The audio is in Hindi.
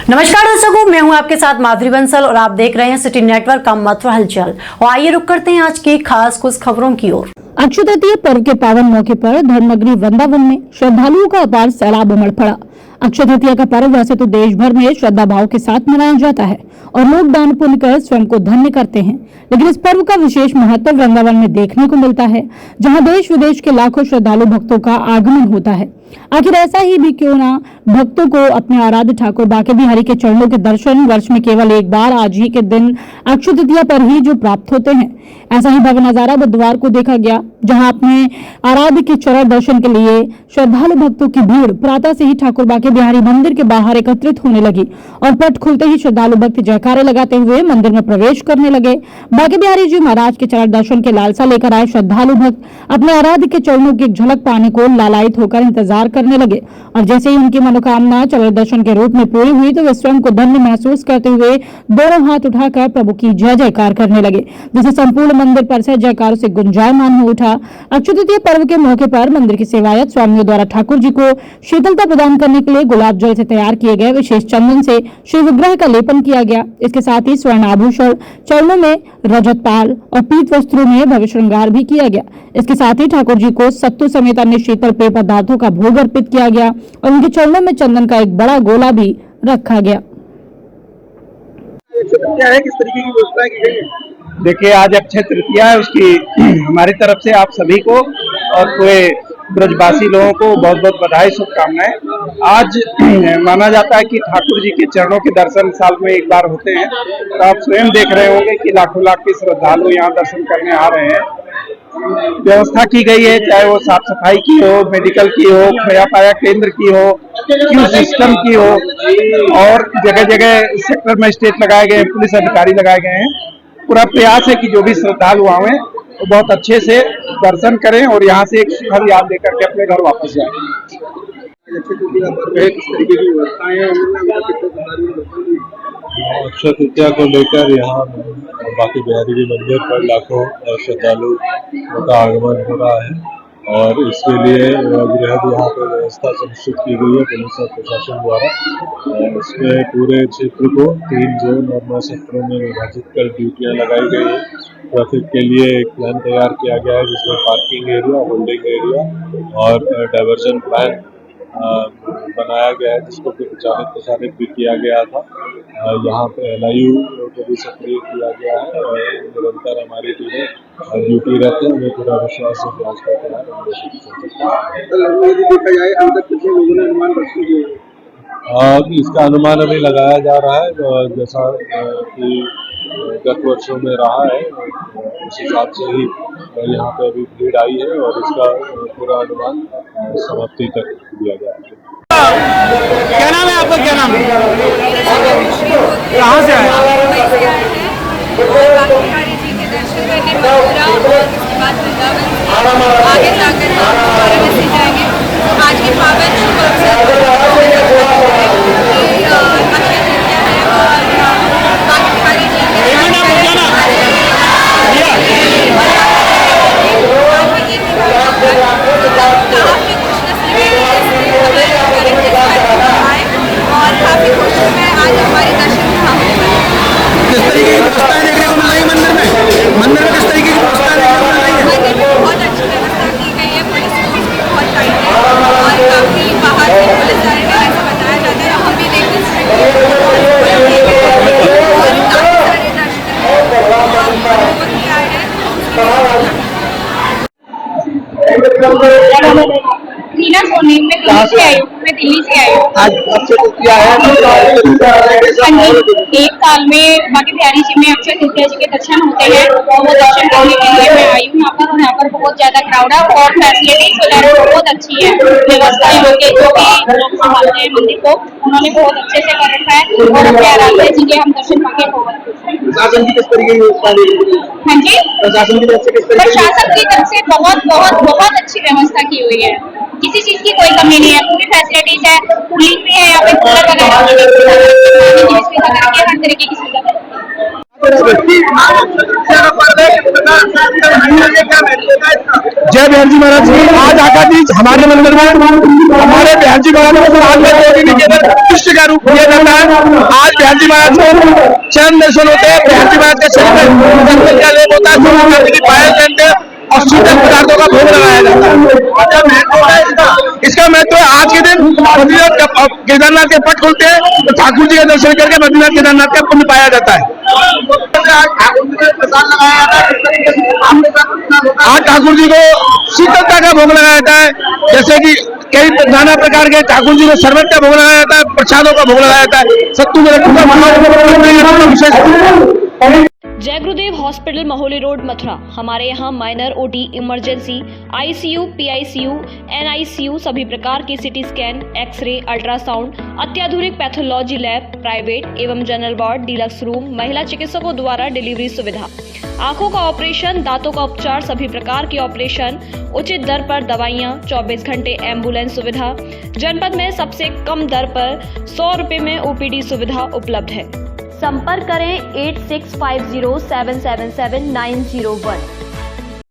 नमस्कार दर्शकों, मैं हूं आपके साथ माधुरी बंसल और आप देख रहे हैं सिटी नेटवर्क का मथुरा हलचल। और आइए रुक करते हैं आज की खास कुछ खबरों की ओर। अक्षय तृतीया पर्व के पावन मौके पर धर्मनगरी वृंदावन में श्रद्धालुओं का अपार सैलाब उमड़ पड़ा। अक्षय तृतीया का पर्व वैसे तो देश भर में श्रद्धा भाव के साथ मनाया जाता है और लोग दान पुण्य कर स्वयं को धन्य करते हैं, लेकिन इस पर्व का विशेष महत्व वृंदावन में देखने को मिलता है, जहां देश विदेश के लाखों श्रद्धालु भक्तों का आगमन होता है। आखिर ऐसा ही भी क्यों ना, भक्तों को अपने आराध्य ठाकुर बांके बिहारी के चरणों के दर्शन वर्ष में केवल एक बार आज ही के दिन अक्षय तृतीया पर ही जो प्राप्त होते हैं। ऐसा ही भव्य नजारा बुधवार को देखा गया, जहां अपने आराध्य के चरण दर्शन के लिए श्रद्धालु भक्तों की भीड़ प्रातः से ही ठाकुर बांके बिहारी मंदिर के बाहर एकत्रित होने लगी और पट खुलते ही श्रद्धालु भक्त जयकारे लगाते हुए मंदिर में प्रवेश करने लगे। बांके बिहारी जी महाराज के चरण दर्शन के लालसा लेकर आए श्रद्धालु भक्त अपने आराध्य के चरणों की एक झलक पाने को लालायित होकर इंतजार करने लगे और जैसे ही उनकी मनोकामना चरण दर्शन के रूप में पूरी हुई तो वे स्वयं को धन्य महसूस करते हुए दोनों हाथ उठाकर प्रभु की जय जयकार करने लगे, जिसे संपूर्ण मंदिर परिसर जयकारों से गुंजायमान हो उठा। अक्षय तृतीया पर्व के मौके पर मंदिर की सेवायत स्वामियों द्वारा ठाकुर जी को शीतलता प्रदान करने के लिए गुलाब जल से तैयार किए गए विशेष चंदन से श्री विग्रह का लेपन किया गया। इसके साथ ही स्वर्ण आभूषण, चरणों में रजत पाल और पीत वस्त्रों में भव्य श्रृंगार भी किया गया। इसके साथ ही ठाकुर जी को सत्तू समेत अन्य शीतल पेय पदार्थों का भोग अर्पित किया गया और उनके चरणों में चंदन का एक बड़ा गोला भी रखा गया। क्या है, किस तरीके की व्यवस्था की गई है? देखिए, आज अक्षय तृतीया है, उसकी हमारी तरफ से आप सभी को और पूरे ब्रजवासी लोगों को बहुत बहुत बधाई, शुभकामनाएं। आज माना जाता है कि ठाकुर जी के चरणों के दर्शन साल में एक बार होते हैं, तो आप स्वयं देख रहे होंगे कि लाखों लाख के श्रद्धालु यहाँ दर्शन करने आ रहे हैं। व्यवस्था की गई है, चाहे वो साफ सफाई की हो, मेडिकल की हो, खोया पाया केंद्र की हो, क्यू सिस्टम की हो, और जगह जगह सेक्टर मजिस्ट्रेट लगाए गए हैं, पुलिस अधिकारी लगाए गए हैं। पूरा प्रयास है कि जो भी श्रद्धालु आए वो बहुत अच्छे से दर्शन करें और यहाँ से एक सुखद याद लेकर के अपने घर वापस जाएं। अक्षय तृतीया को लेकर यहाँ बांके बिहारी जी मंदिर पर लाखों श्रद्धालु का आगमन हो रहा है और इसके लिए बृहद यहाँ पर व्यवस्था सुनिश्चित की गई है पुलिस और प्रशासन द्वारा। इसमें पूरे क्षेत्र को 3 जोन और 9 सेक्टरों में विभाजित कर ड्यूटियाँ लगाई गई है। ट्रैफिक के लिए एक प्लान तैयार किया गया है जिसमें पार्किंग एरिया, होल्डिंग एरिया और डाइवर्जन प्लान बनाया गया है, जिसको प्रचारित भी किया गया था। यहाँ पे LIU को भी सक्रिय किया गया है और निरंतर हमारी टीमें ड्यूटी रहते हैं। हमें पूरा विश्वास है कि इसका अनुमान अभी लगाया जा रहा है, जैसा कि गत वर्षों में रहा है उस हिसाब से ही यहाँ पे अभी भीड़ आई है और इसका पूरा अनुमान समाप्ति तक दिया गया है। क्या नाम है आपका? क्या नाम है? कहाँ से आए? बिहारी जी के दर्शन करके मथुरा और उसके बाद वृंदावन से आगे जाकर हम वाराणसी जाएंगे। आज के पावन शुभ अवसर पर अक्षय तृतीया है और बांके बिहारी जी के काफी खुशनसीबी और काफी खुश हूँ मैं आज हमारे दर्शन यहाँ होने वाले। किस तरीके की व्यवस्था देखने को मिल रही है मंदिर में? मंदिर में किस तरीके की व्यवस्था देखने को मिल रही है? मंदिर में बहुत अच्छी व्यवस्था की गई है, पुलिस भी बहुत टाइट है और काफी बाहर से पुलिस आ रही है, ऐसा बताया जाता है। हम भी देखते हैं और काफी सारे दर्शन मीना सोनी, मैं दिल्ली से आई हूँ। आज अक्षय तृतीया है, एक साल में बांके बिहारी जी में अक्षय तृतीया जी के दर्शन होते हैं और वो दर्शन करने के लिए मैं आई हूँ यहाँ पर। और यहाँ पर बहुत ज्यादा क्राउड है और फैसिलिटीज वगैरह बहुत अच्छी है। व्यवस्था यहाँ के जो भी लोग संभालते हैं मंदिर को, उन्होंने बहुत अच्छे से कर रखा है और अपने आराध्य जी के हम दर्शन पाके बहुत खुश हैं। प्रशासन की किस तरीके की व्यवस्था? हाँ जी, प्रशासन की तरफ से किस तरीके? प्रशासन की तरफ से बहुत बहुत बहुत अच्छी व्यवस्था की हुई है, किसी चीज की कोई कमी नहीं है, पूरी फैसिलिटीज है, कूलिंग भी है यहाँ पे, कूलर वगैरह हर तरीके की सुविधा है। जय बिहार जी महाराज जी। आज आका जी हमारे मंदिर में हमारे बिहार जी महाराज को कृष्ण का रूप दिया जाता है। आज बिहार जी महाराज को चरण दर्शन होते हैं। बिहार जी महाराज के शरीर में चंदन का लेप होता है, पायल पहनते हैं और शीतल पदार्थों का भोग लगाया जाता है। इसका महत्व है, आज के दिन बद्रीनाथ केदारनाथ के पट खुलते हैं तो ठाकुर जी का दर्शन करके बद्रीनाथ केदारनाथ का पुण्य पाया जाता है। आज ठाकुर जी को शीतलता का भोग लगाया जाता है, जैसे कि कई नाना प्रकार के ठाकुर जी को शरबत का भोग लगाया जाता है, प्रसादों का भोग लगाया जाता है, सत्तू के लड्डू का विशेष। जय गुरुदेव हॉस्पिटल महोली रोड मथुरा। हमारे यहाँ minor OT, emergency, ICU, PICU, NICU, सभी प्रकार की सिटी स्कैन, एक्सरे, अल्ट्रासाउंड, अत्याधुनिक पैथोलॉजी लैब, प्राइवेट एवं जनरल वार्ड, डिलक्स रूम, महिला चिकित्सकों द्वारा डिलीवरी सुविधा, आंखों का ऑपरेशन, दांतों का उपचार, सभी प्रकार के ऑपरेशन, उचित दर पर दवाइयाँ, 24 घंटे एम्बुलेंस सुविधा। जनपद में सबसे कम दर पर 100 रुपये में ओपीडी सुविधा उपलब्ध है। संपर्क करें 8650777901।